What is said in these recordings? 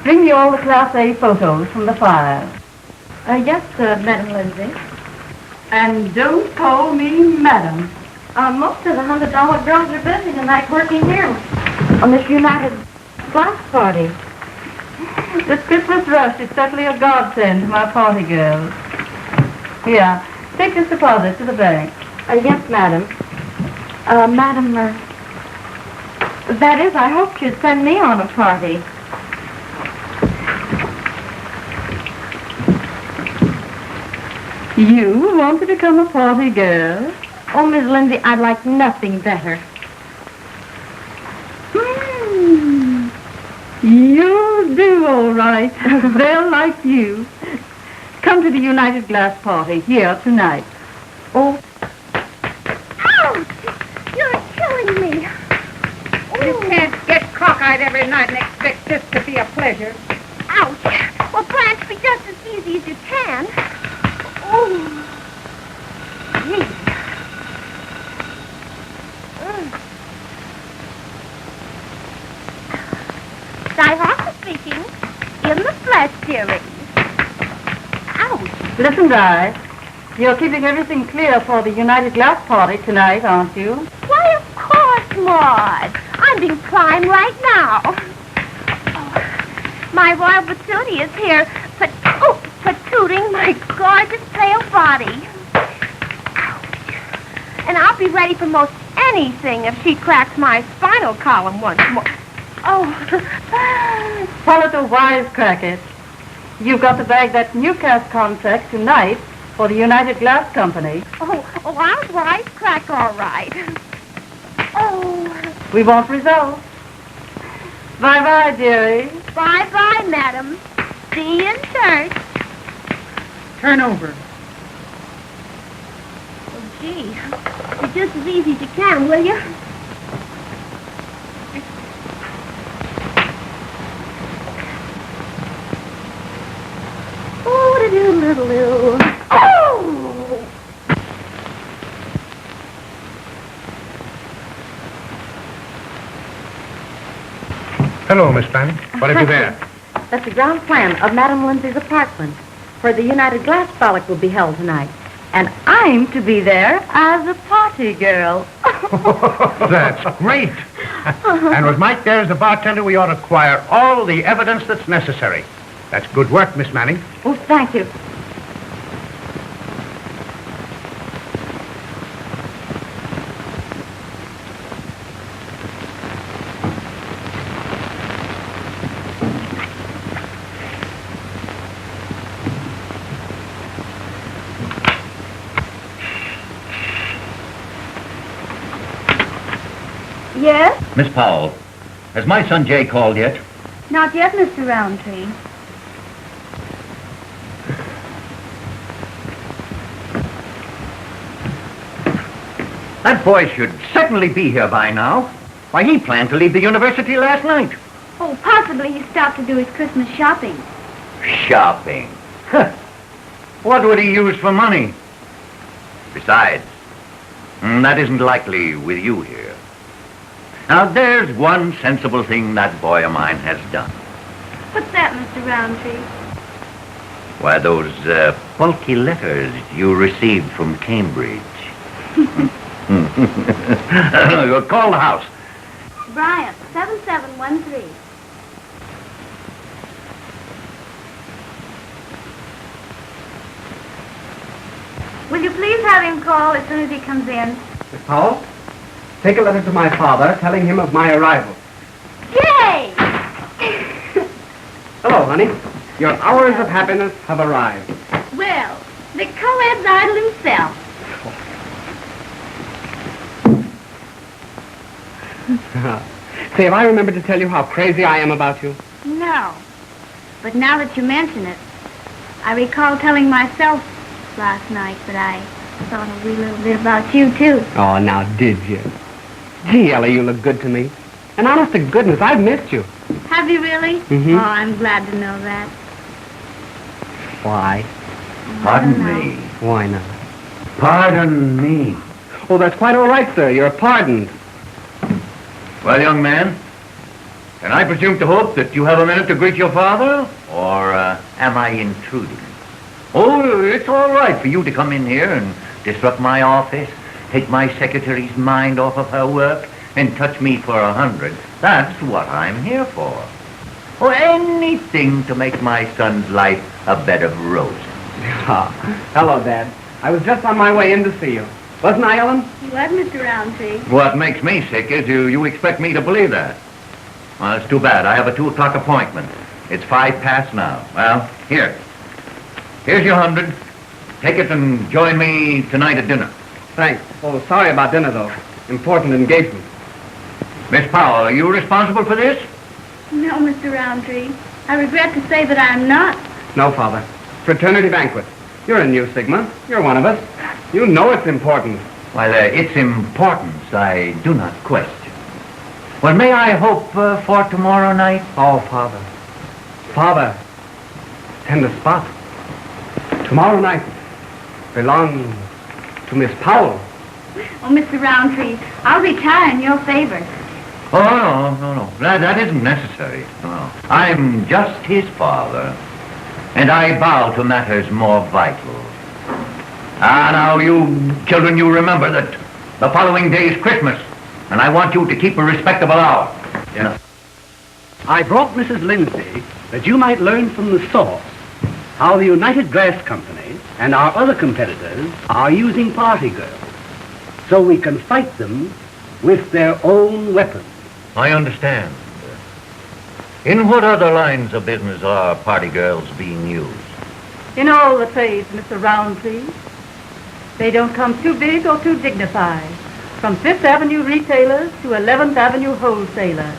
Bring me all the Class A photos from the file. Yes, Madam Lindsay. And don't call me Madam. Most of the $100 girls are busy tonight working here on this United Glass party. This Christmas rush is certainly a godsend to my party girls. Here, take this deposit to the bank. Yes, Madam. Madam, that is, I hoped you'd send me on a party. You want to become a party girl? Oh, Miss Lindsay, I'd like nothing better. You'll do all right. They'll like you. Come to the United Glass party here tonight. Oh. Ouch! You're killing me. You can't get cockeyed every night and expect this to be a pleasure. Ouch! Well, Blanche, be just as easy as you can. Oh. Gee. Di speaking. In the flesh, dearie. Ouch. Listen, Di. You're keeping everything clear for the United Glass party tonight, aren't you? Why, of course, Maud. I'm being primed right now. Oh, my royal patootie is here, patooting my gorgeous pale body. Ouch. And I'll be ready for most anything if she cracks my spinal column once more. Oh. Tell her to wisecrack it. You've got to bag that Newcastle contract tonight for the United Glass Company. Oh, I'll wisecrack all right. Oh. We want results. Bye-bye, dearie. Bye-bye, madam. See you in church. Turn over. Oh, gee. Be just as easy as you can, will you? Oh! Hello, Miss Fanning. What have you there? That's the ground plan of Madam Lindsay's apartment, where the United Glass Frolic will be held tonight. And I'm to be there as a party girl. That's great. And with Mike there as the bartender, we ought to acquire all the evidence that's necessary. That's good work, Miss Manning. Oh, thank you. Yes? Miss Powell, has my son Jay called yet? Not yet, Mr. Roundtree. That boy should certainly be here by now. Why, he planned to leave the university last night. Oh, possibly he stopped to do his Christmas shopping. Shopping? Huh. What would he use for money? Besides, that isn't likely with you here. Now, there's one sensible thing that boy of mine has done. What's that, Mr. Roundtree? Why, those bulky letters you received from Cambridge. Call the house. Bryant, 7713. Will you please have him call as soon as he comes in? Miss Powell, take a letter to my father telling him of my arrival. Yay! Hello, honey. Your hours of happiness have arrived. Well, the co-ed's idol himself. Say, have I remembered to tell you how crazy I am about you? No. But now that you mention it, I recall telling myself last night that I thought a wee little bit about you, too. Oh, now did you? Gee, Ellie, you look good to me. And honest to goodness, I've missed you. Have you really? Mm-hmm. Oh, I'm glad to know that. Why? Pardon me. Why not? Pardon me. Oh, that's quite all right, sir. You're pardoned. Well, young man, can I presume to hope that you have a minute to greet your father? Or am I intruding? Oh, it's all right for you to come in here and disrupt my office, take my secretary's mind off of her work, and touch me for 100. That's what I'm here for. Or anything to make my son's life a bed of roses. Hello, Dad. I was just on my way in to see you. Wasn't I, Ellen? What, Mr. Roundtree? What makes me sick is you expect me to believe that. Well, it's too bad. I have a 2 o'clock appointment. It's 5 past now. Well, here's your 100. Take it and join me tonight at dinner. Thanks. Oh, sorry about dinner, though. Important engagement. Miss Powell, are you responsible for this? No, Mr. Roundtree. I regret to say that I am not. No, Father. Fraternity banquet. You're in New Sigma. You're one of us. You know it's important. Well, its importance I do not question. Well, may I hope for tomorrow night? Oh, Father. Father. Tender spot. Tomorrow night belongs to Miss Powell. Oh, Mr. Roundtree, I'll retire in your favor. Oh, no. That isn't necessary. No. I'm just his father, and I bow to matters more vital. Now, you children, you remember that the following day is Christmas, and I want you to keep a respectable hour. Yes. I brought Mrs. Lindsay that you might learn from the source how the United Glass Company and our other competitors are using party girls, so we can fight them with their own weapons. I understand. In what other lines of business are party girls being used? In all the trades, Mr. Roundtree. They don't come too big or too dignified. From 5th Avenue retailers to 11th Avenue wholesalers.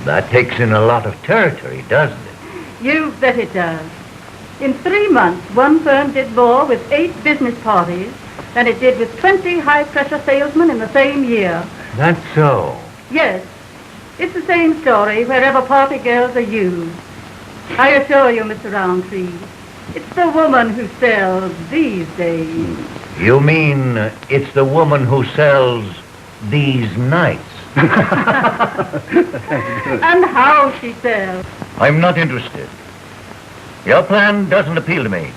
That takes in a lot of territory, doesn't it? You bet it does. In 3 months, one firm did more with 8 business parties than it did with 20 high-pressure salesmen in the same year. That's so. Yes, it's the same story wherever party girls are used. I assure you, Mr. Roundtree, it's the woman who sells these days. You mean it's the woman who sells these nights? And how she sells. I'm not interested. Your plan doesn't appeal to me.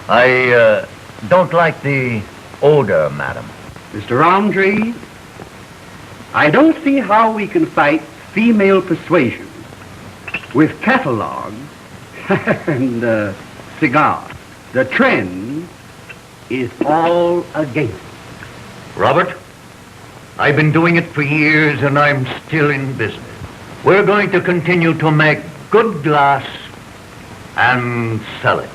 I don't like the odor, madam. Mr. Roundtree, I don't see how we can fight female persuasion with catalogs and cigars. The trend is all against. Robert, I've been doing it for years and I'm still in business. We're going to continue to make good glass and sell it.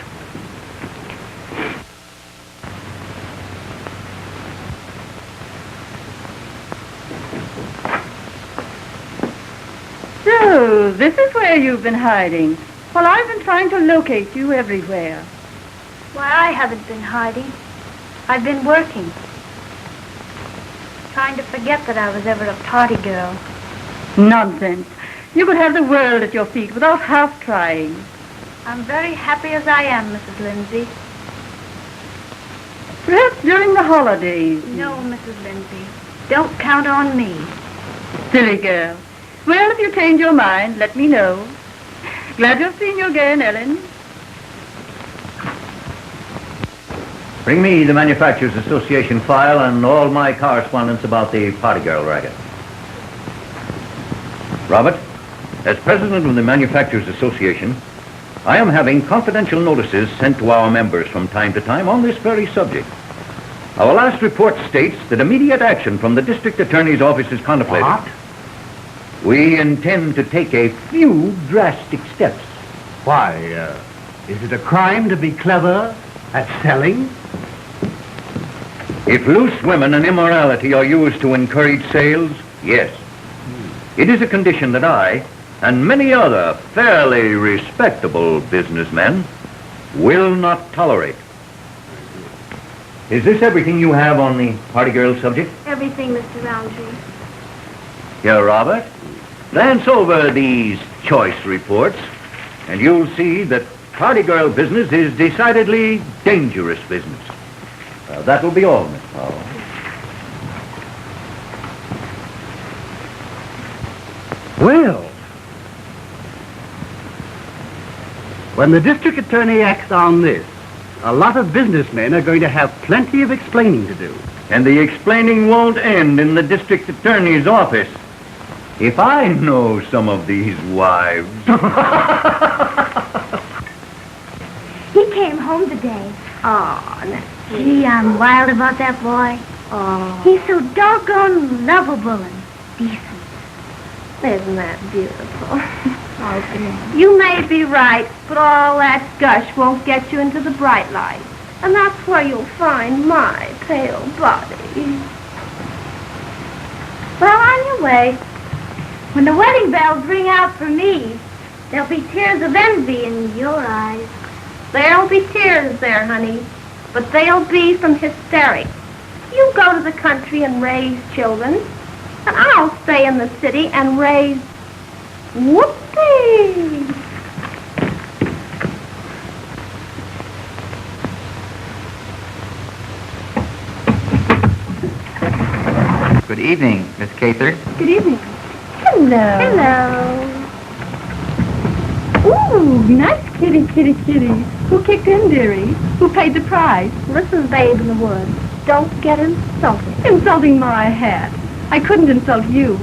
So, this is where you've been hiding. Well, I've been trying to locate you everywhere. Why, I haven't been hiding. I've been working. Trying to forget that I was ever a party girl. Nonsense. You could have the world at your feet without half trying. I'm very happy as I am, Mrs. Lindsay. Perhaps during the holidays. No, Mrs. Lindsay. Don't count on me. Silly girl. Well, if you change your mind, let me know. Glad to have seen you again, Ellen. Bring me the Manufacturers Association file and all my correspondence about the party girl racket. Robert, as president of the Manufacturers Association, I am having confidential notices sent to our members from time to time on this very subject. Our last report states that immediate action from the district attorney's office is contemplated. What? We intend to take a few drastic steps. Why, is it a crime to be clever at selling? If loose women and immorality are used to encourage sales, yes. It is a condition that I, and many other fairly respectable businessmen, will not tolerate. Is this everything you have on the party girl subject? Everything, Mr. Roundtree. Here, Robert. Glance over these choice reports, and you'll see that party girl business is decidedly dangerous business. That will be all, Miss Powell. Well, when the district attorney acts on this, a lot of businessmen are going to have plenty of explaining to do. And the explaining won't end in the district attorney's office. If I know some of these wives. He came home today. Oh, gee, I'm wild about that boy. Oh. He's so doggone lovable and decent. Isn't that beautiful? Okay. You may be right, but all that gush won't get you into the bright light. And that's where you'll find my pale body. Well, on your way. When the wedding bells ring out for me, there'll be tears of envy in your eyes. There'll be tears there, honey, but they'll be from hysterics. You go to the country and raise children, and I'll stay in the city and raise whoopee. Good evening, Miss Cather. Good evening. Hello. Hello. Ooh, nice kitty, kitty, kitty. Who kicked in, dearie? Who paid the price? Listen, babe in the woods, don't get insulted. Insulting my hat. I couldn't insult you.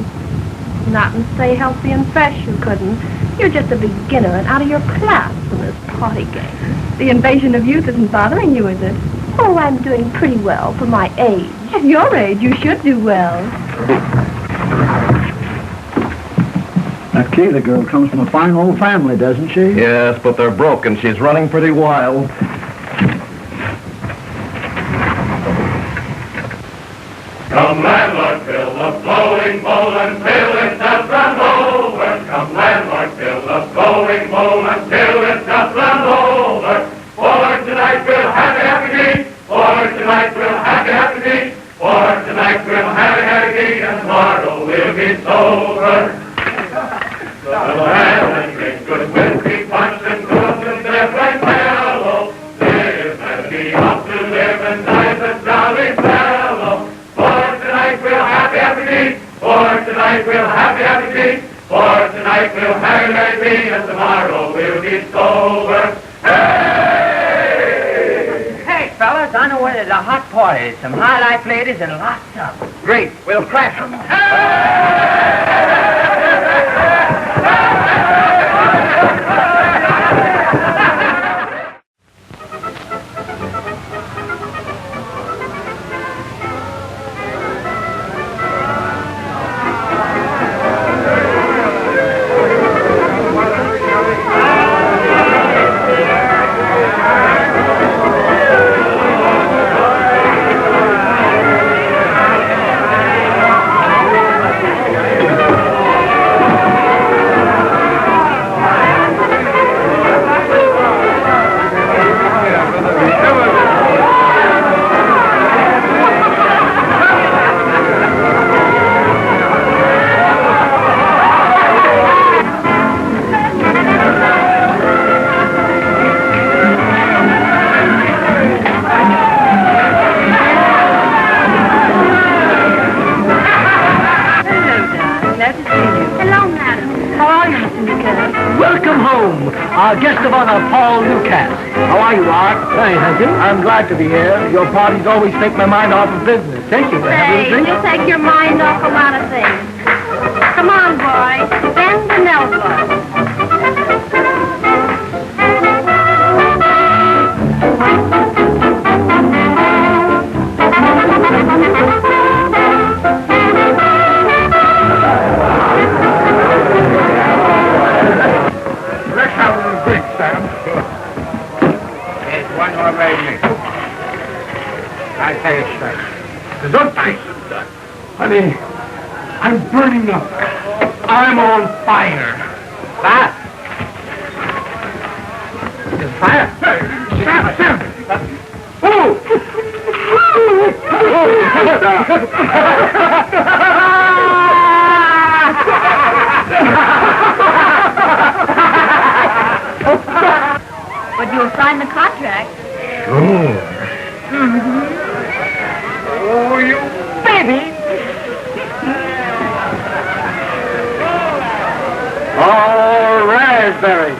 Not and stay healthy and fresh, you couldn't. You're just a beginner and out of your class in this party game. The invasion of youth isn't bothering you, is it? Oh, I'm doing pretty well for my age. At your age, you should do well. That Keela girl comes from a fine old family, doesn't she? Yes, but they're broken. She's running pretty wild. Come landlord, fill the flowing bowl until it does run over. Come landlord, fill the flowing bowl until it does run over. For tonight we'll happy meet. For tonight we'll happy meet. For tonight we'll happy meet, and tomorrow we'll be sober. So have and drink good whiskey punch and good and live right mellow. Live and be off to live and die the jolly fellow. For tonight we'll happy meet. For tonight we'll happy be. For tonight we'll happy be, and tomorrow we'll be sober. Hey, fellas, I know where there's a hot party. Some high-life ladies and lots of them. Great. We'll crash them. Our guest of honor, Paul Lucas. How are you, Art? Fine, thank you. I'm glad to be here. Your parties always take my mind off of business. Thank you. Say, you take your mind off a lot of things. Come on, boy. Bend an elbow. I tell you straight. Gesundheit. Honey, I'm burning up. I'm on fire. Fire? There's fire? Sam! Oh! But you'll sign the contract. Sure. Mm-hmm. Oh, you baby! Oh, raspberry.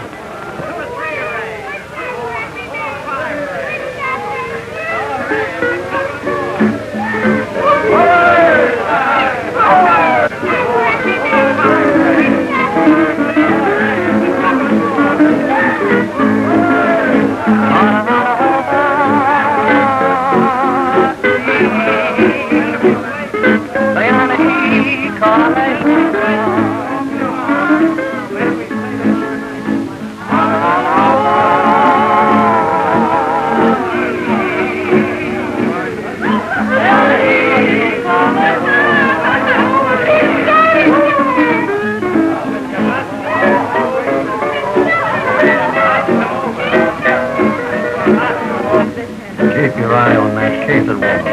Keep your eye on that catered woman.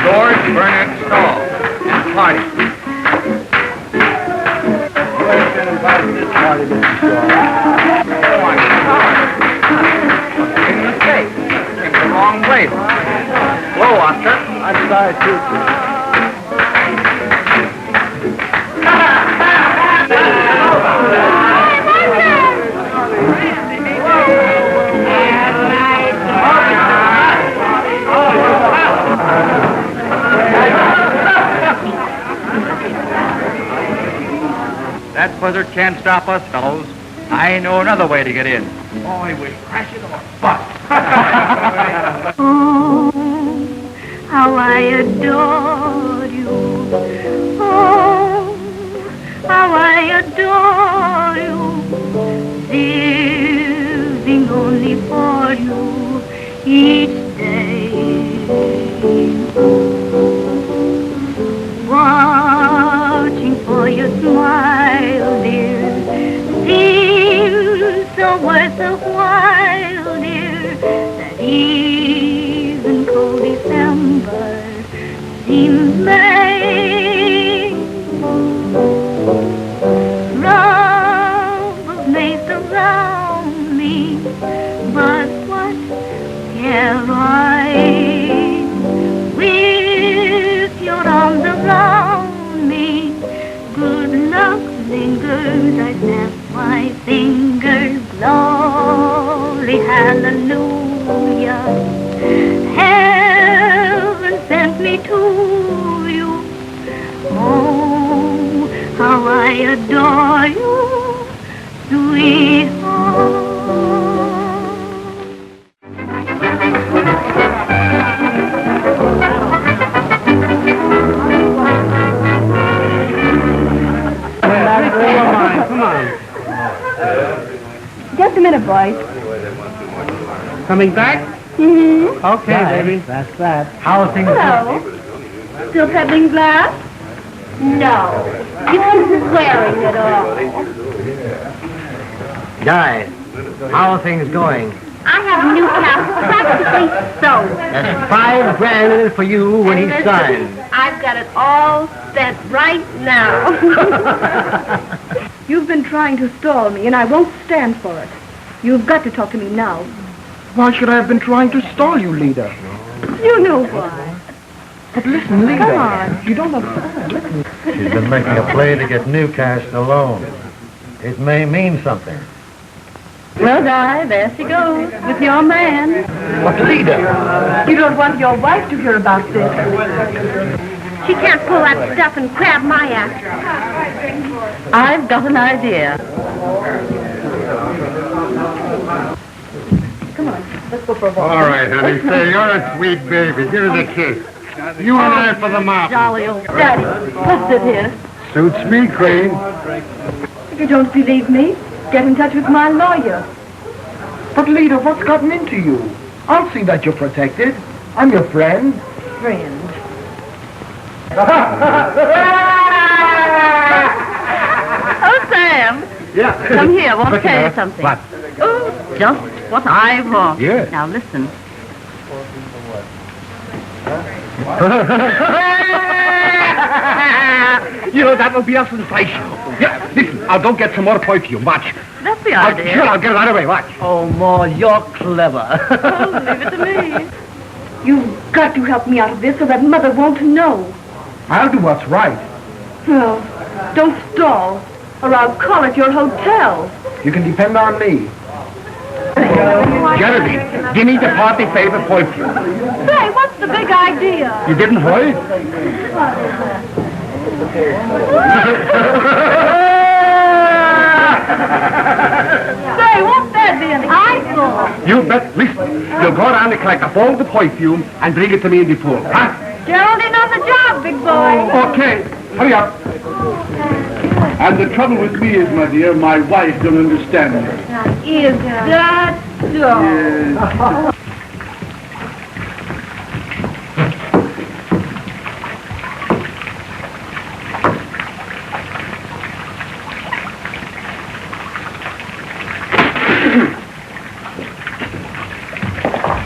George Bernard Stall and party. You ain't been invited to this party, Mr. Shaw. Oh, I'm sorry. Big mistake. Came the wrong place. Hello, Oscar. I'm sorry, too. That buzzard can't stop us, fellows. I know another way to get in. Boy, we're crashing on a bus. Oh, how I adore you. Oh, how I adore you. Living only for you each day. even cold December seems May. Troubles may surround me, but what care I? With your arms around me, good luck lingers. I snap my fingers. Glory, hallelujah. Heaven sent me to you. Oh, how I adore you, sweetheart. Come on. Just a minute, boys. Coming back? Mm-hmm. Okay, baby. That's that. How are things Hello. Still peddling glass? No. You isn't wearing it all. Guys, how are things going? I have a new cap practically sewed. That's $5,000 in it for you when he's signed. I've got it all set right now. You've been trying to stall me, and I won't stand for it. You've got to talk to me now. Why should I have been trying to stall you, Lita? You know why. But listen, Lita. Come on. You don't understand. Listen. She's been making a play to get Newcastle alone. It may mean something. Well, Di, there she goes, with your man. But Lita. You don't want your wife to hear about this. She can't pull that stuff and grab my ass. I've got an idea. Come on, let's go for a walk. All right, honey. Say, you're a sweet baby. Give her the kiss. You and I for the mop. Jolly old Daddy, let's sit here. Suits me, Queen. If you don't believe me, get in touch with my lawyer. But Lita, what's gotten into you? I'll see that you're protected. I'm your friend. Friend. Oh, Sam. Yeah. Come here, I want to tell you something. What? Oh, just what I want. Yes. Now listen. You know, that will be a sensation. Yeah, listen, I'll go get some more perfume. Watch. That's the idea. Sure, I'll get it right away. Watch. Oh, Ma, you're clever. Oh, leave it to me. You've got to help me out of this so that Mother won't know. I'll do what's right. Well, don't stall, or I'll call at your hotel. You can depend on me. Jeremy, give me the party favorite perfume. Say, what's the big idea? You didn't hear it? Say, won't that be an eyesore? You bet. Listen, you'll go around and collect up all the perfume and bring it to me in the pool, huh? Geraldine on the job, big boy. Okay, hurry up. And the trouble with me is, my dear, my wife don't understand me. Is that so?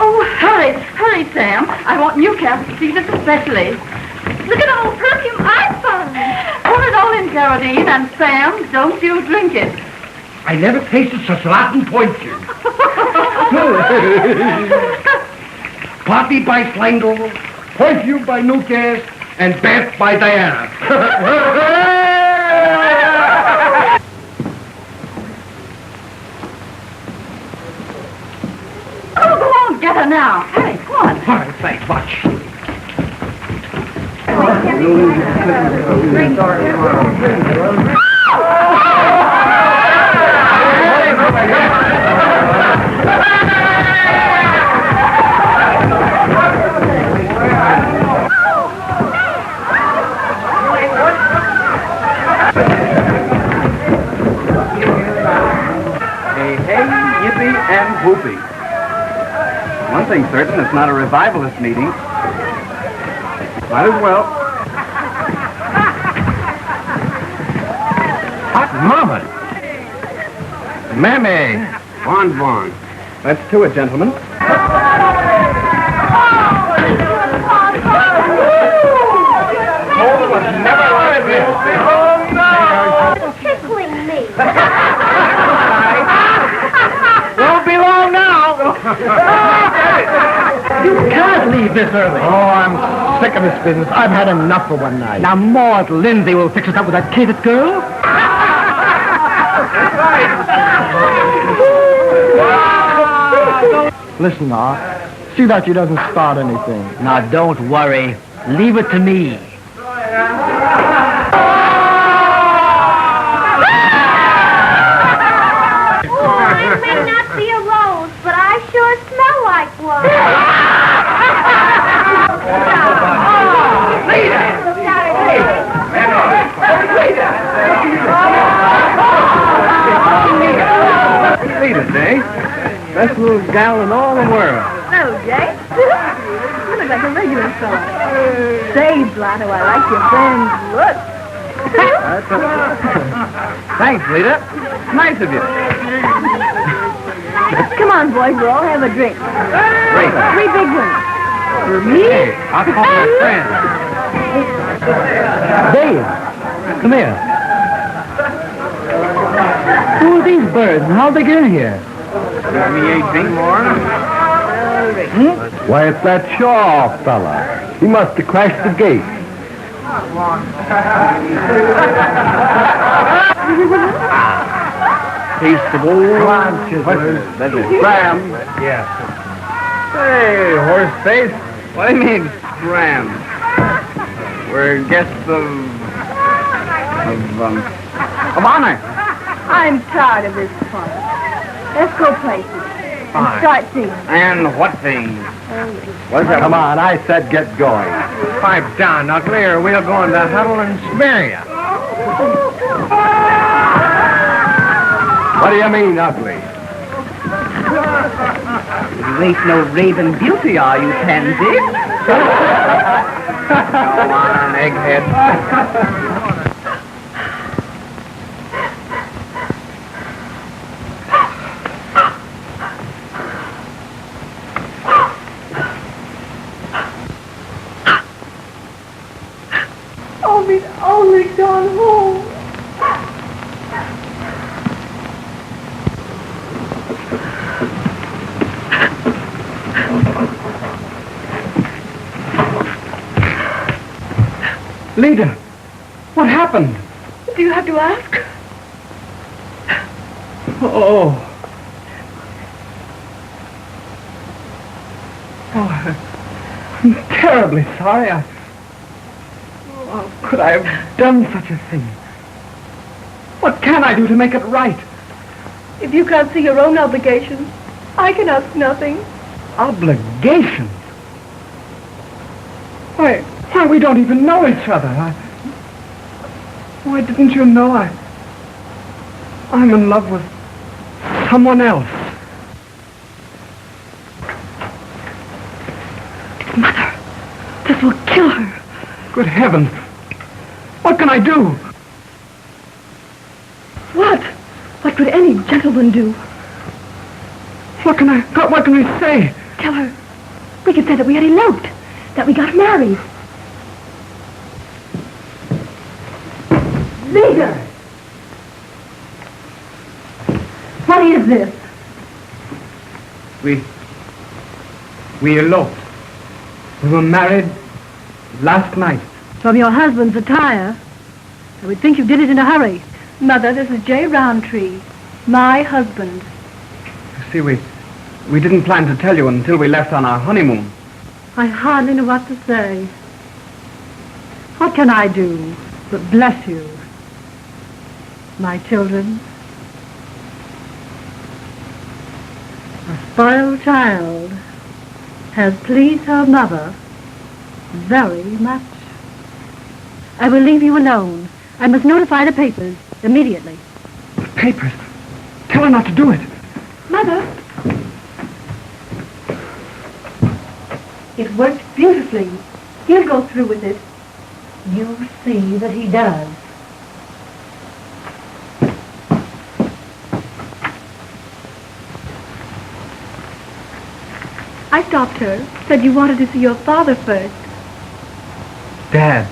Oh, hurry, Sam. I want Newcastle to see this especially. Look at all the perfume I found. Pour it all in, Geraldine, and Sam, don't you drink it. I never tasted such rotten perfume. Party by Slangel, perfume by Newcastle, and bath by Diana. Oh, go on, get her now. Hurry, come on. All right, thanks. Watch. Hey, yippee and whoopee. One thing's certain, it's not a revivalist meeting. Might as well. Hot mama. Mammy. Bon. Let's to it, gentlemen. Tickling me. Won't be long now. You can't leave this early. Oh, I'm sick of this business. I've had enough for one night. Now, Maud Lindsay will fix us up with that catered girl. Listen, Ma. See that she doesn't start anything. Now, don't worry. Leave it to me. It may not be a rose, but I sure smell like one. Sweetest, eh? Best little gal in all the world. Hello, Jay. You look like a regular fella. Say, Blotto, I like your friend's look. Thanks, Lita. Nice of you. Come on, boys, we'll all have a drink. Great. 3 big ones. For me? Hey, I'll call my friend. Dave, come here. Who are these birds and how'd they get in here? Me ain't drink more. Why, it's that Shaw fella. He must have crashed the gate. Taste of old Chislers. That's it. Scram. Yes. Hey, horse face. What do you mean, scram? We're guests of honor. I'm tired of this fun. Let's go places and start things. And what things? What's that? Come on, I said get going. Pipe down, Ugly, or we'll go in the huddle and smear you. What do you mean, ugly? You ain't no raven beauty, are you, pansy? Come on, egghead. Oh, we'd only gone home. Lita, what happened? Do you have to ask? Oh, I'm terribly sorry. How could I have done such a thing? What can I do to make it right? If you can't see your own obligations, I can ask nothing. Obligations? Why, we don't even know each other. Why didn't you know I'm in love with someone else? Mother, this will kill her. Good heavens. What can I do? What? What could any gentleman do? What can we say? Tell her. We could say that we had eloped, that we got married. Lita! What is this? We eloped. We were married last night. From your husband's attire, I would think you did it in a hurry. Mother, this is J. Roundtree, my husband. You see, we didn't plan to tell you until we left on our honeymoon. I hardly know what to say. What can I do but bless you, my children? A spoiled child has pleased her mother very much. I will leave you alone. I must notify the papers immediately. The papers? Tell her not to do it. Mother! It worked beautifully. He'll go through with it. You see that he does. I stopped her, said you wanted to see your father first. Dad.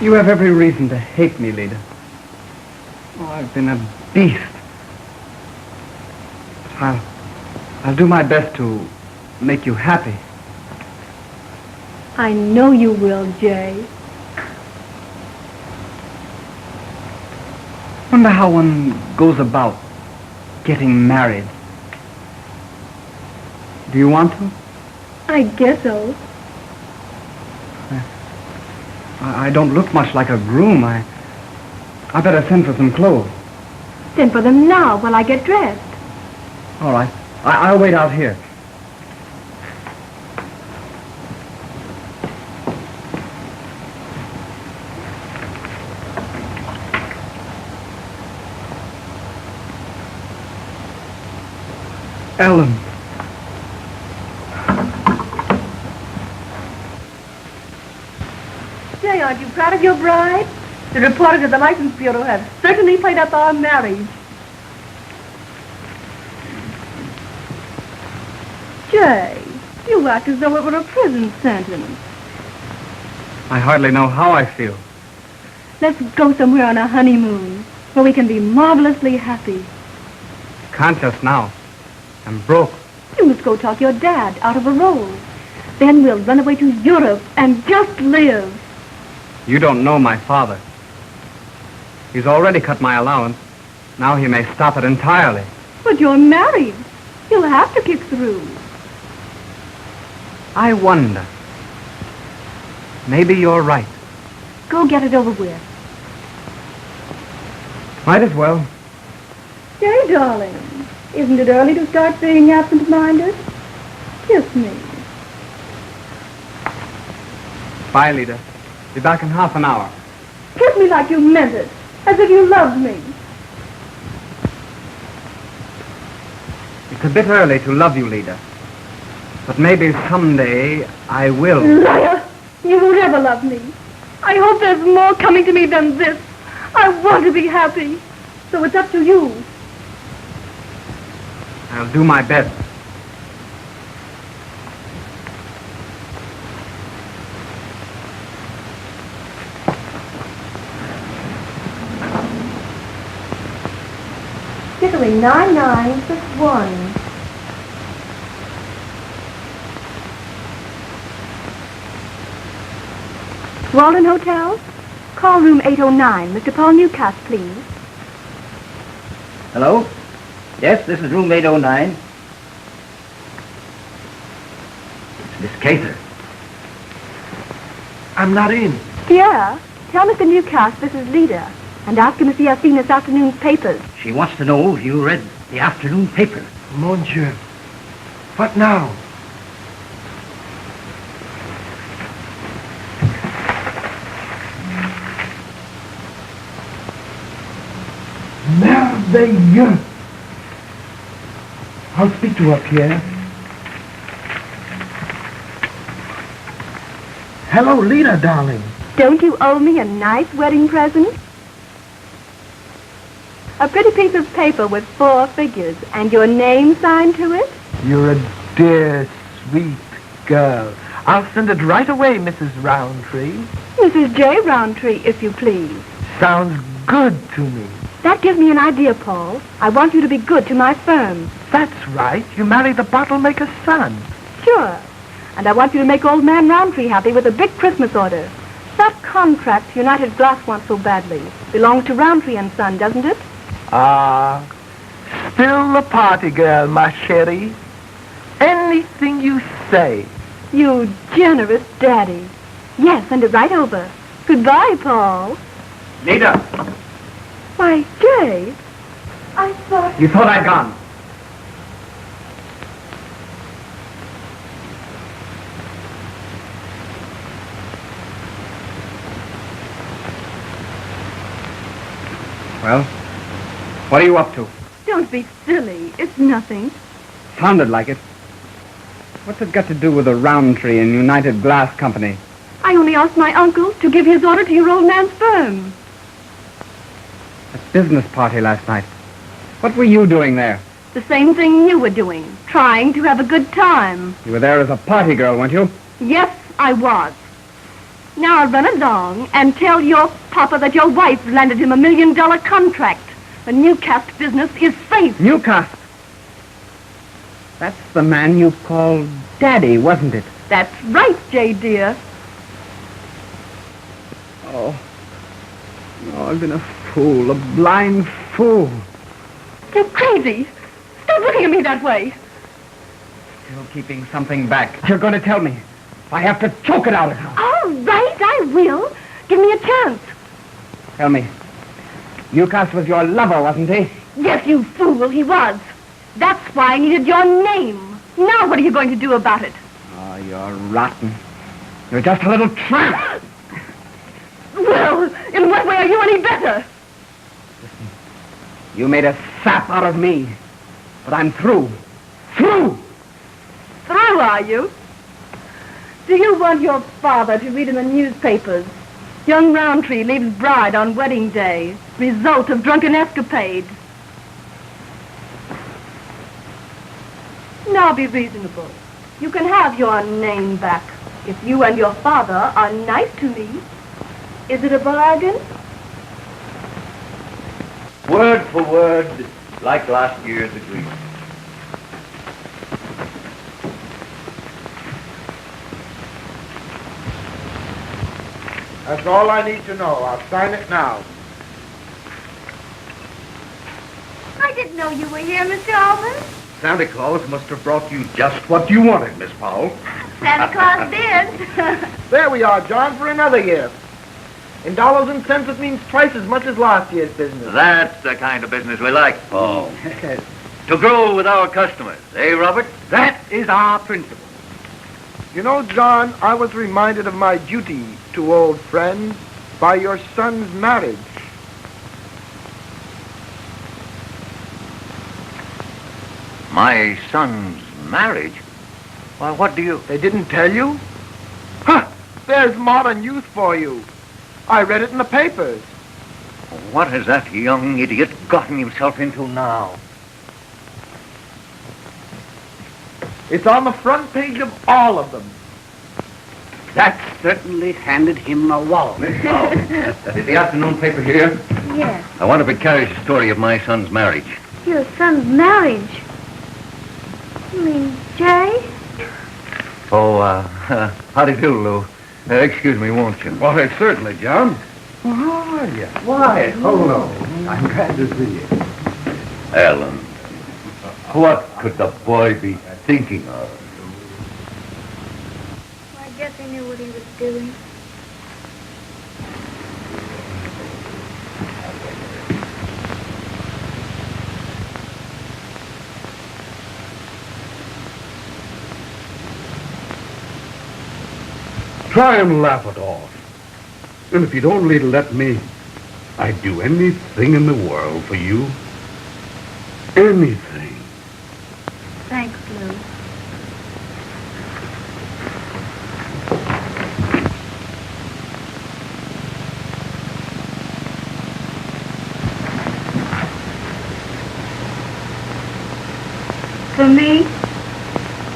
You have every reason to hate me, Lida. Oh, I've been a beast. But I'll do my best to make you happy. I know you will, Jay. Wonder how one goes about getting married. Do you want to? I guess so. I don't look much like a groom. I better send for some clothes. Send for them now while I get dressed. All right. I'll wait out here. Ellen. Jay, aren't you proud of your bride? The reporters at the License Bureau have certainly played up our marriage. Jay, you act as though it were a prison sentence. I hardly know how I feel. Let's go somewhere on a honeymoon where we can be marvelously happy. Can't just now. I'm broke. You must go talk your dad out of a role. Then we'll run away to Europe and just live. You don't know my father. He's already cut my allowance. Now he may stop it entirely. But you're married. You'll have to kick through. I wonder. Maybe you're right. Go get it over with. Might as well. Jay, darling, isn't it early to start being absent-minded? Kiss me. Bye, Lida. Be back in half an hour. Kiss me like you meant it, as if you loved me. It's a bit early to love you, Lida. But maybe someday I will. Liar! You will never love me. I hope there's more coming to me than this. I want to be happy. So it's up to you. I'll do my best. Italy 9961. Walden Hotel? Call room 809. Mr. Paul Newcastle, please. Hello? Yes, this is room 809. It's Miss Cater. I'm not in. Pierre, tell Mr. Newcastle this is Lida, and ask him if he has seen this afternoon's papers. She wants to know if you read the afternoon paper. Monsieur. What now? Merveilleux! I'll speak to her, Pierre. Hello, Lida, darling. Don't you owe me a nice wedding present? A pretty piece of paper with 4 figures and your name signed to it? You're a dear, sweet girl. I'll send it right away, Mrs. Roundtree. Mrs. J. Roundtree, if you please. Sounds good to me. That gives me an idea, Paul. I want you to be good to my firm. That's right. You marry the bottle-maker's son. Sure. And I want you to make old man Roundtree happy with a big Christmas order. That contract United Glass wants so badly belongs to Roundtree and Son, doesn't it? Ah, still a party girl, ma chérie. Anything you say. You generous daddy. Yes, send it right over. Goodbye, Paul. Lida, Why, Jay, I thought... you thought I'd gone. Well, what are you up to? Don't be silly. It's nothing. Sounded like it. What's it got to do with the Roundtree and United Glass Company? I only asked my uncle to give his order to your old man's firm. That business party last night. What were you doing there? The same thing you were doing, trying to have a good time. You were there as a party girl, weren't you? Yes, I was. Now I'll run along and tell your papa that your wife landed him $1 million contract. The Newcastle business is safe. Newcastle? That's the man you called Daddy, wasn't it? That's right, Jay, dear. Oh, I've been a fool, a blind fool. You're crazy. Stop looking at me that way. Still keeping something back. You're going to tell me. I have to choke it out of you. All right, I will. Give me a chance. Tell me. Newcastle was your lover, wasn't he? Yes, you fool, he was. That's why I needed your name. Now what are you going to do about it? Oh, you're rotten. You're just a little tramp. Well, in what way are you any better? Listen, you made a sap out of me. But I'm through. Through! Through, are you? Do you want your father to read in the newspapers? Young Roundtree leaves bride on wedding day. Result of drunken escapade. Now be reasonable. You can have your name back if you and your father are nice to me. Is it a bargain? Word for word, like last year's agreement. That's all I need to know. I'll sign it now. I didn't know you were here, Mr. Allman. Santa Claus must have brought you just what you wanted, Miss Powell. Santa Claus did. There we are, John, for another year. In dollars and cents, it means twice as much as last year's business. That's the kind of business we like, Paul. To grow with our customers, eh, Robert? That is our principle. You know, John, I was reminded of my duty to old friends by your son's marriage. My son's marriage? Why, what do you... They didn't tell you? Huh! There's modern youth for you. I read it in the papers. What has that young idiot gotten himself into now? It's on the front page of all of them. That certainly handed him a wallop. Miss Powell, is the afternoon paper here? Yes. I want to carry the story of my son's marriage. Your son's marriage? You mean Jay? Oh, how do you do, Lou? Excuse me, won't you? Why, certainly, John. How are you? Why, hello. I'm glad to see you. Ellen, what could the boy be thinking of? Well, I guess he knew what he was doing. Try and laugh it off. And if you'd only let me, I'd do anything in the world for you. Anything. Thanks, Lou. For me,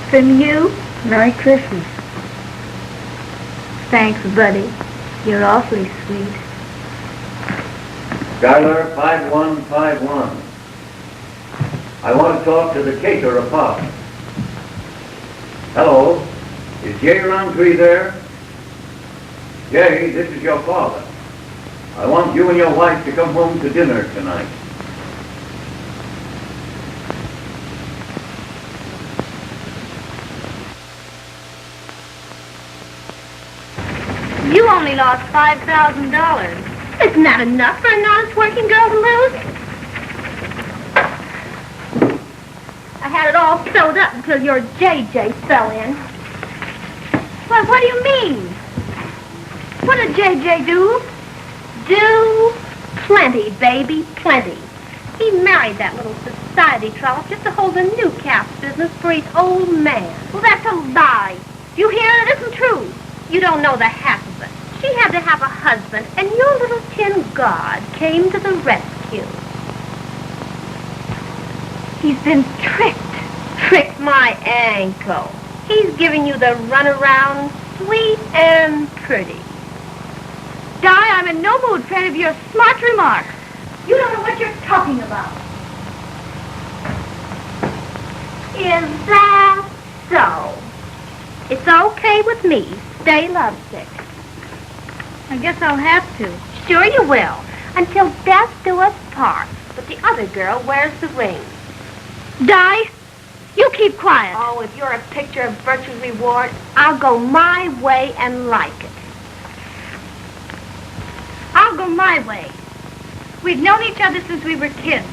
from you, Merry Christmas. Thanks, buddy. You're awfully sweet. Skylar 5151. I want to talk to the caterer, Pop. Hello? Is Jay Roundtree there? Jay, this is your father. I want you and your wife to come home to dinner tonight. You only lost $5,000. Isn't that enough for an honest working girl to lose? I had it all sewed up until your JJ fell in. Well, what do you mean? What did JJ do? Do plenty, baby, plenty. He married that little society trollop just to hold the Newcastle business for his old man. Well, that's a lie. You hear? It isn't true. You don't know the half of it. She had to have a husband, and your little tin god came to the rescue. He's been tricked. Tricked my ankle. He's giving you the runaround, sweet and pretty. Di, I'm in no mood for any of your smart remarks. You don't know what you're talking about. Is that so? It's okay with me. Stay lovesick. I guess I'll have to. Sure you will. Until death do us part. But the other girl wears the ring. Di, you keep quiet. Oh, if you're a picture of virtue's reward, I'll go my way and like it. I'll go my way. We've known each other since we were kids.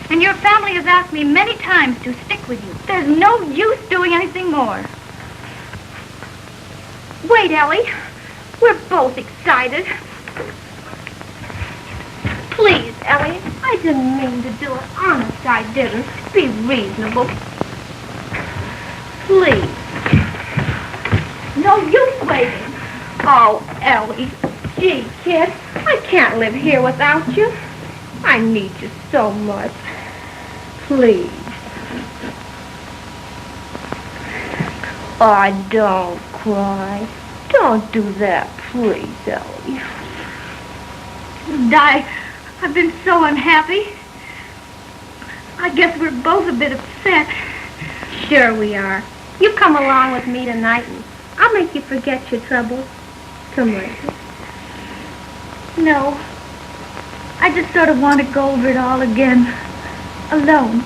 And your family has asked me many times to stick with you. There's no use doing anything more. Wait, Ellie. We're both excited. Please, Ellie. I didn't mean to do it. Honest, I didn't. Be reasonable. Please. No use waiting. Oh, Ellie. Gee, kid. I can't live here without you. I need you so much. Please. Oh, don't cry. Don't do that, please, Ellie. Di, I've been so unhappy. I guess we're both a bit upset. Sure we are. You come along with me tonight and I'll make you forget your troubles. Come with me. No. I just sort of want to go over it all again. Alone.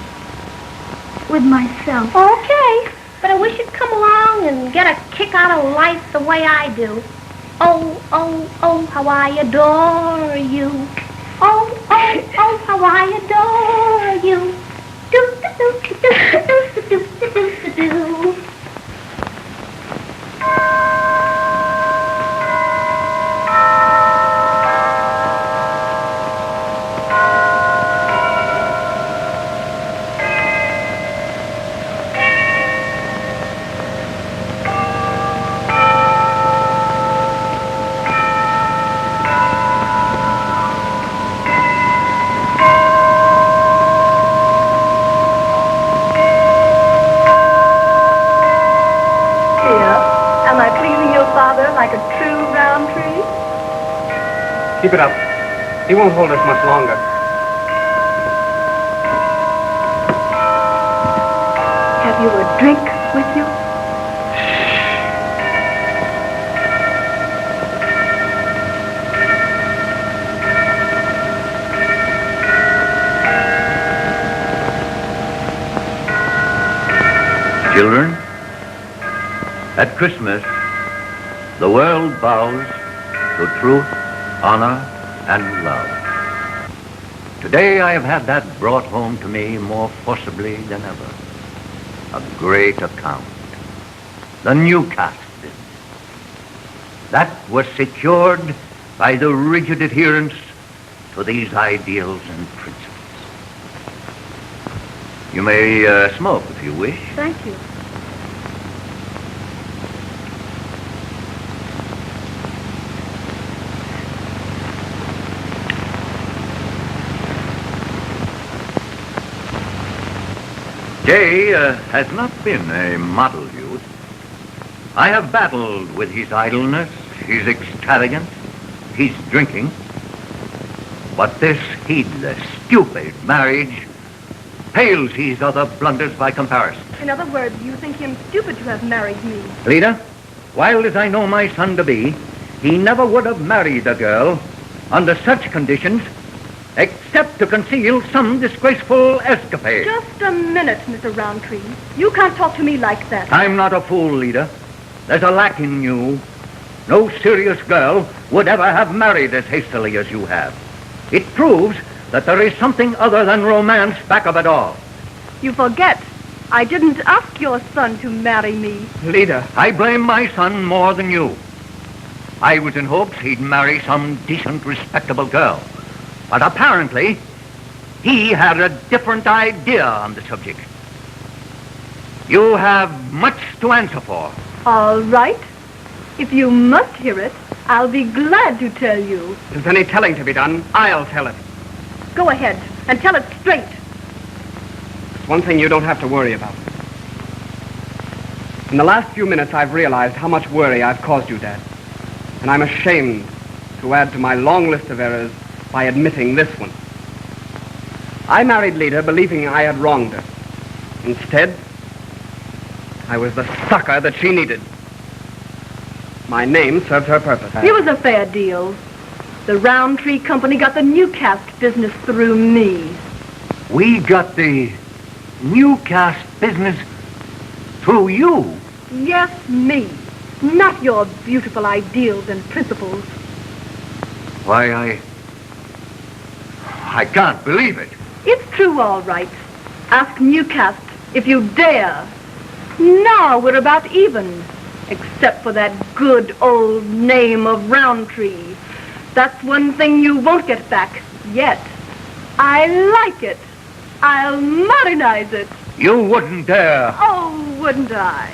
With myself. Okay. But I wish you'd come along and get a kick out of life the way I do. Oh, oh, oh, how I adore you. Oh, oh, oh, how I adore you. Do, do, do, do, do, do, do, do, do, do. Like a true Roundtree? Keep it up. He won't hold us much longer. Have you a drink with you? Children, at Christmas, the world bows to truth, honor, and love. Today I have had that brought home to me more forcibly than ever. A great account. The Newcastle business. That was secured by the rigid adherence to these ideals and principles. You may smoke if you wish. Thank you. Jay has not been a model youth. I have battled with his idleness, his extravagance, his drinking. But this heedless, stupid marriage pales his other blunders by comparison. In other words, you think him stupid to have married me? Lita, wild as I know my son to be, he never would have married a girl under such conditions except to conceal some disgraceful escapade. Just a minute, Mr. Roundtree. You can't talk to me like that. I'm not a fool, Lita. There's a lack in you. No serious girl would ever have married as hastily as you have. It proves that there is something other than romance back of it all. You forget. I didn't ask your son to marry me. Lita, I blame my son more than you. I was in hopes he'd marry some decent, respectable girl. But apparently, he had a different idea on the subject. You have much to answer for. All right. If you must hear it, I'll be glad to tell you. If there's any telling to be done, I'll tell it. Go ahead and tell it straight. There's one thing you don't have to worry about. In the last few minutes, I've realized how much worry I've caused you, Dad. And I'm ashamed to add to my long list of errors by admitting this one. I married Lita believing I had wronged her. Instead, I was the sucker that she needed. My name served her purpose. It was a fair deal. The Roundtree Company got the Newcastle business through me. We got the Newcastle business through you. Yes, me. Not your beautiful ideals and principles. Why, I can't believe it. It's true, all right. Ask Newcastle if you dare. Now we're about even, except for that good old name of Roundtree. That's one thing you won't get back yet. I like it. I'll modernize it. You wouldn't dare. Oh, wouldn't I?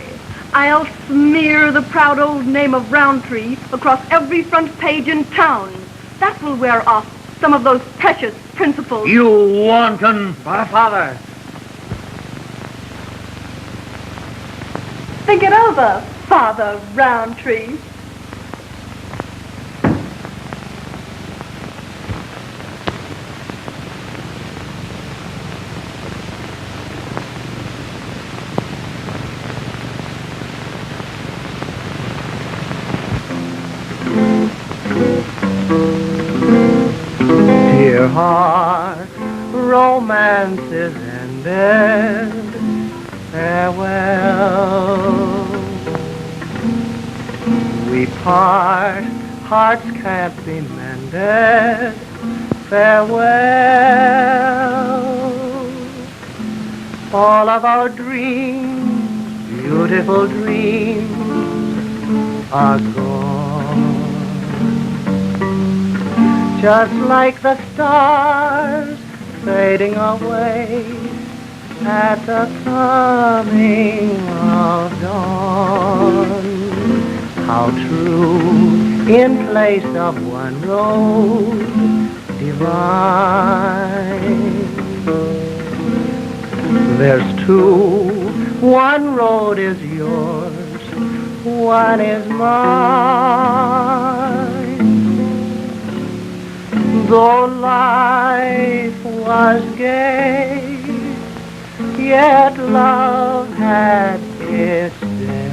I'll smear the proud old name of Roundtree across every front page in town. That will wear off some of those precious principles. You wanton... Father. Think it over, Father Roundtree. Dear heart, romance is ended. Farewell. We part, hearts can't be mended. Farewell. All of our dreams, beautiful dreams, are gone. Just like the stars fading away at the coming of dawn. How true, in place of one road divine. There's two, one road is yours, one is mine. Though life was gay, yet love had its day.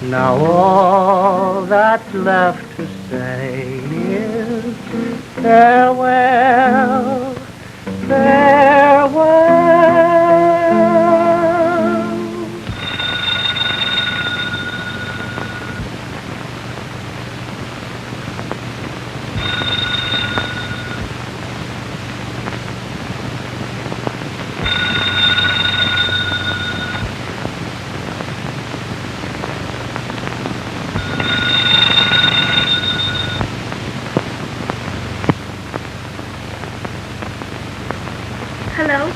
Now all that's left to say is farewell, farewell. Hello?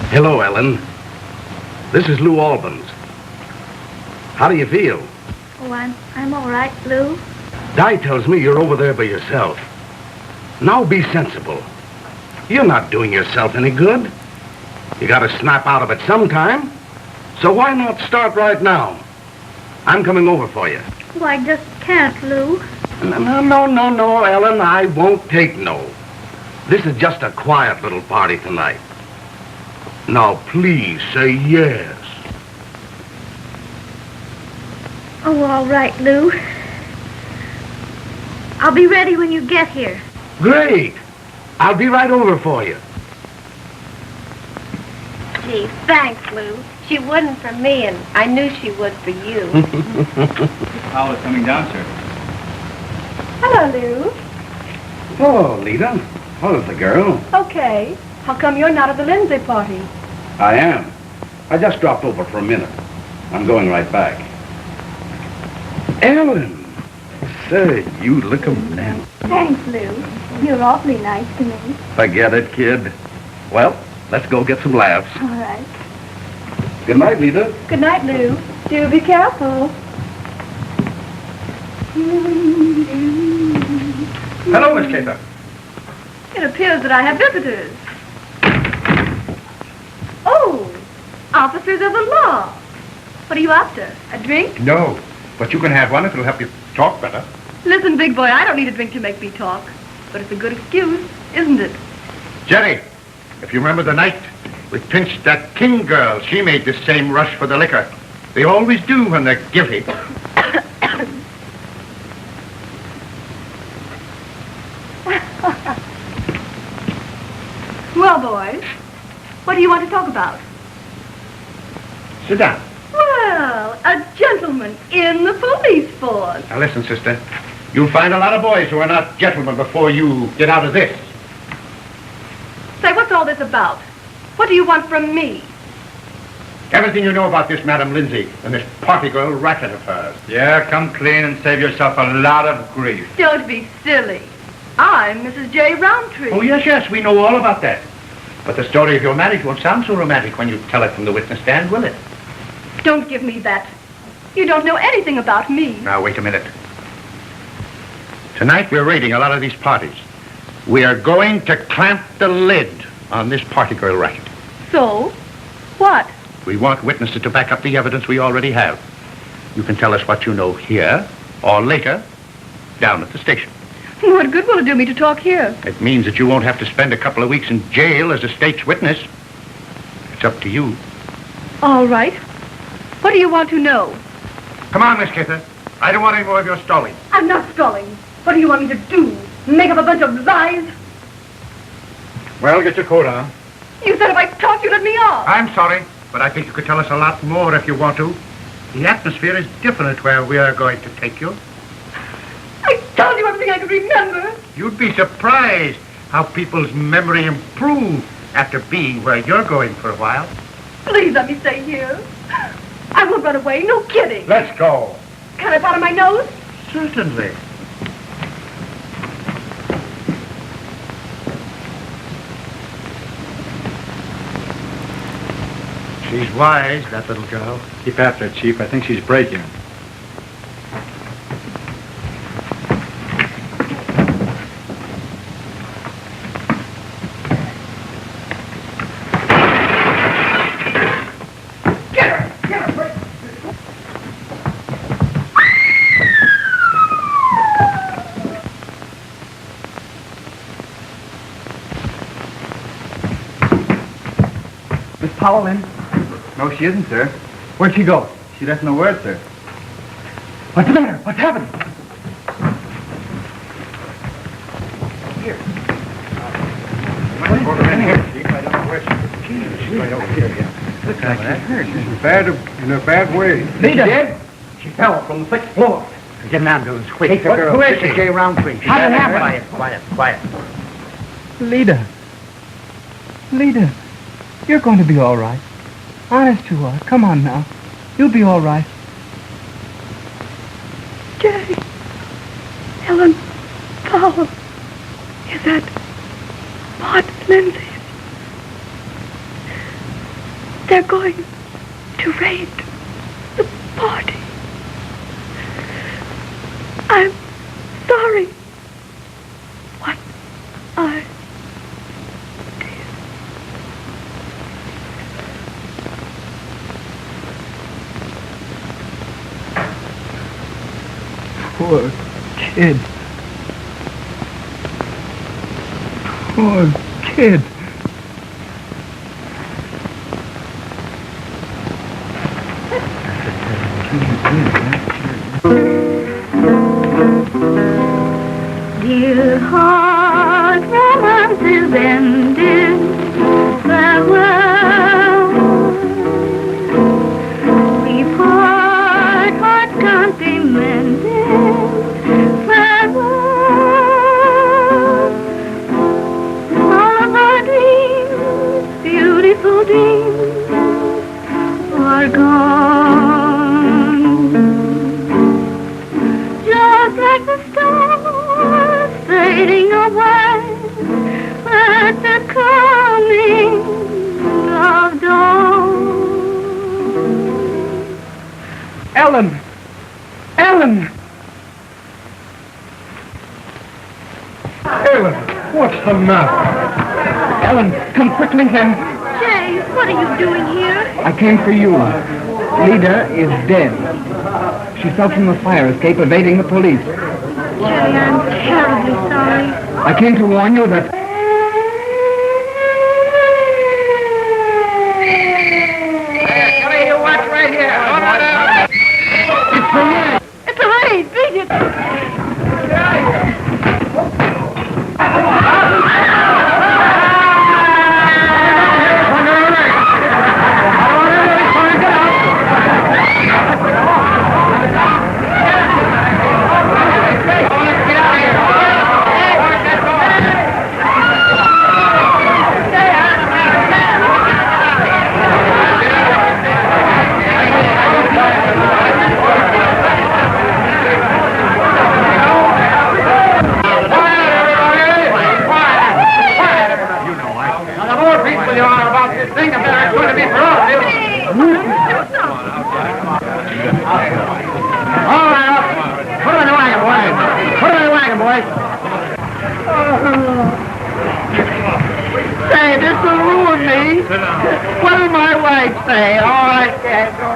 Hello, Ellen. This is Lou Albans. How do you feel? Oh, I'm all right, Lou. Di tells me you're over there by yourself. Now be sensible. You're not doing yourself any good. You gotta snap out of it sometime. So why not start right now? I'm coming over for you. Oh, I just can't, Lou. No, Ellen. I won't take no. This is just a quiet little party tonight. Now, please say yes. Oh, all right, Lou. I'll be ready when you get here. Great. I'll be right over for you. Gee, thanks, Lou. She wouldn't for me, and I knew she would for you. Hal is coming down, sir. Hello, Lou. Oh, Lita. How's the girl? Okay. How come you're not at the Lindsay party? I am. I just dropped over for a minute. I'm going right back. Ellen! Say, you look a man. Thanks, Lou. You're awfully nice to me. Forget it, kid. Well, let's go get some laughs. All right. Good night, Lita. Good night, Lou. Do be careful. Hello, Miss Cater. It appears that I have visitors. officers of the law. What are you after? A drink? No, but you can have one if it'll help you talk better. Listen, big boy, I don't need a drink to make me talk. But it's a good excuse, isn't it? Jerry, if you remember the night we pinched that King girl, she made the same rush for the liquor. They always do when they're guilty. Well, boys, what do you want to talk about? Sit down. Well, a gentleman in the police force. Now listen, sister. You'll find a lot of boys who are not gentlemen before you get out of this. Say, what's all this about? What do you want from me? Everything you know about this Madam Lindsay and this party girl racket of hers. Yeah, come clean and save yourself a lot of grief. Don't be silly. I'm Mrs. J. Roundtree. Oh, yes, we know all about that. But the story of your marriage won't sound so romantic when you tell it from the witness stand, will it? Don't give me that. You don't know anything about me. Now, wait a minute. Tonight, we're raiding a lot of these parties. We are going to clamp the lid on this party girl racket. So? What? We want witnesses to back up the evidence we already have. You can tell us what you know here, or later, down at the station. What good will it do me to talk here? It means that you won't have to spend a couple of weeks in jail as a state's witness. It's up to you. All right. What do you want to know? Come on, Miss Kither. I don't want any more of your stalling. I'm not stalling. What do you want me to do? Make up a bunch of lies? Well, get your coat on. You said if I talked, you'd let me off. I'm sorry, but I think you could tell us a lot more if you want to. The atmosphere is different where we are going to take you. I told you everything I could remember. You'd be surprised how people's memory improve after being where you're going for a while. Please let me stay here. I won't run away, no kidding. Let's go. Can I powder my nose? Certainly. She's wise, that little girl. Keep after it, Chief. I think she's breaking. Miss Powell in? No, she isn't, sir. Where'd she go? She left no word, sir. What's the matter? What's happened? Here. In here, Chief. I don't know where she's right over here, yeah. Looks like she's hurt. She's in a bad way. Lita! Dead? She fell from the 6th floor. Get an ambulance, quick. Take the girl. Who is she? J. Roundtree. How did it happen? Quiet. Lita. Lita, you're going to be all right. Honest you are. Come on now. You'll be all right. Jay. Helen Powell. Is that Maud Lindsay's? They're going to raid the party. I'm sorry. What I Poor kid. Poor kid. Dear heart, romance is ended. Farewell. We part, heart can't be mended. Farewell. All of our dreams, beautiful dreams, are gone. Just like the stars fading away at the coming of dawn. Ellen! Ellen! Ellen, what's the matter? Ellen, come quickly here. Jay! Jay, what are you doing here? I came for you. Lida is dead. She fell from the fire escape evading the police. Jay, I'm terribly sorry. I came to warn you that... Hey, you watch right here. It's the man! It's a raid! Beat it! Say, this will ruin me. What'll my wife say? Oh, I can't go.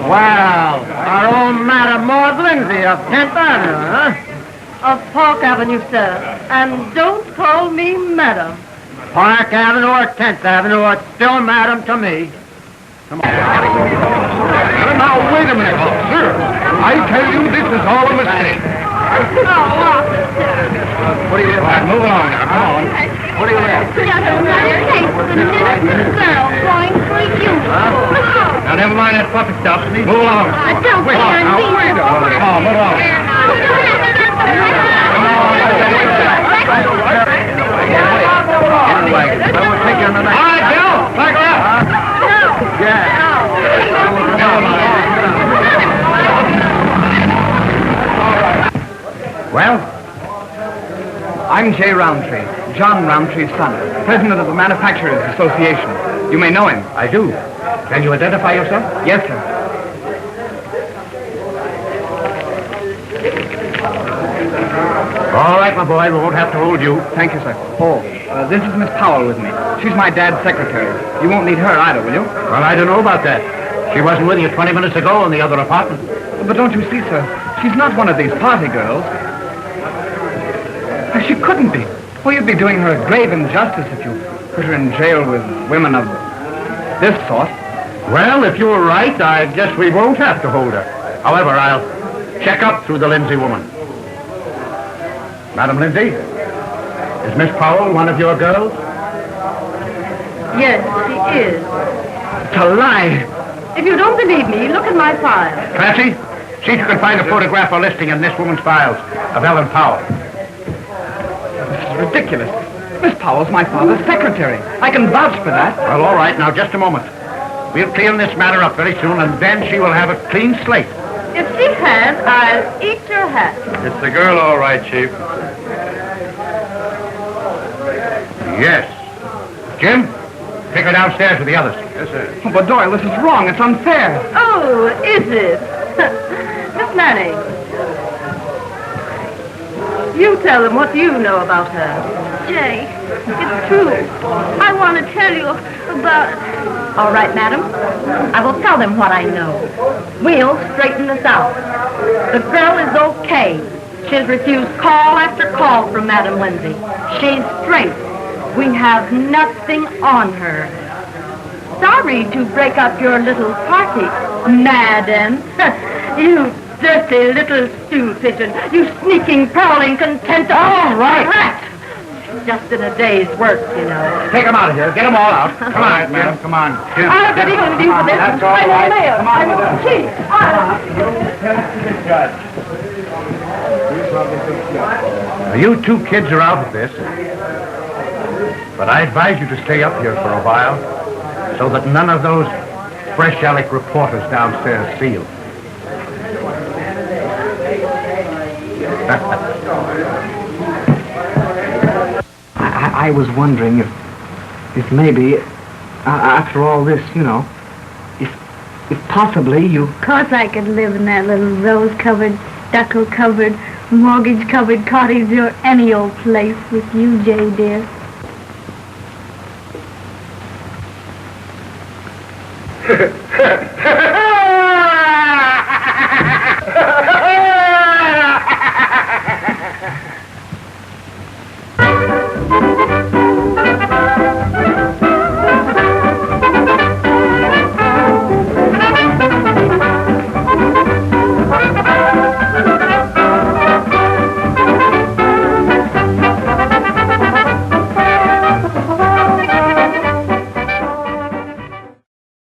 Well, our own Madam Maud Lindsay of 10th Avenue, huh? Of Park Avenue, sir. And don't call me madam. Park Avenue or 10th Avenue, it's still Madam to me. Come on. Now, wait a minute, officer. I tell you, this is all a mistake. What do you want? Move along now. Come on. What do you want? Just another case of an innocent girl going for you. Now, never mind that puppy stuff. Move along. Don't Wait care now, wait a minute. Come on, move along. We'll take you on the next. All right, Bill. Back her up. Yeah. Well? I'm Jay Roundtree, John Roundtree's son, president of the Manufacturers Association. You may know him. I do. Can you identify yourself? Yes, sir. All right, my boy, we won't have to hold you. Thank you, sir. Oh, this is Miss Powell with me. She's my dad's secretary. You won't need her either, will you? Well, I don't know about that. She wasn't with you 20 minutes ago in the other apartment. But don't you see, sir? She's not one of these party girls. She couldn't be. Well, you'd be doing her a grave injustice if you put her in jail with women of this sort. Well, if you're right, I guess we won't have to hold her. However, I'll check up through the Lindsay woman. Madam Lindsay, is Miss Powell one of your girls? Yes, she is. It's a lie. If you don't believe me, look at my file. Clancy, see if you can find a photograph or listing in this woman's files of Ellen Powell. This is ridiculous. Miss Powell's my father's secretary. I can vouch for that. Well, all right. Now, just a moment. We'll clean this matter up very soon, and then she will have a clean slate. If she has, I'll eat your hat. It's the girl, all right, Chief. Yes. Jim, take her downstairs with the others. Yes, sir. Oh, but Doyle, this is wrong. It's unfair. Oh, is it? Miss Manning, you tell them what you know about her. Jay, it's true. I want to tell you about... All right, madam. I will tell them what I know. We'll straighten this out. The girl is okay. She's refused call after call from Madam Lindsay. She's straight. We have nothing on her. Sorry to break up your little party, madam. You dirty little stew pigeon. You sneaking, prowling, contemptible... All right. rat. Just in a day's work, you know. Take them out of here. Get them all out. Come on, madam. Come on. Jim. I'll get even with you for this. That's all I'm right. the mayor. Come on, I'm madam. the chief. Now, you two kids are out of this. But I advise you to stay up here for a while so that none of those fresh Alec reporters downstairs see you. I was wondering if maybe, after all this, you know, if possibly you... Of course I could live in that little rose-covered, stucco-covered, mortgage-covered cottage or any old place with you, Jay, dear.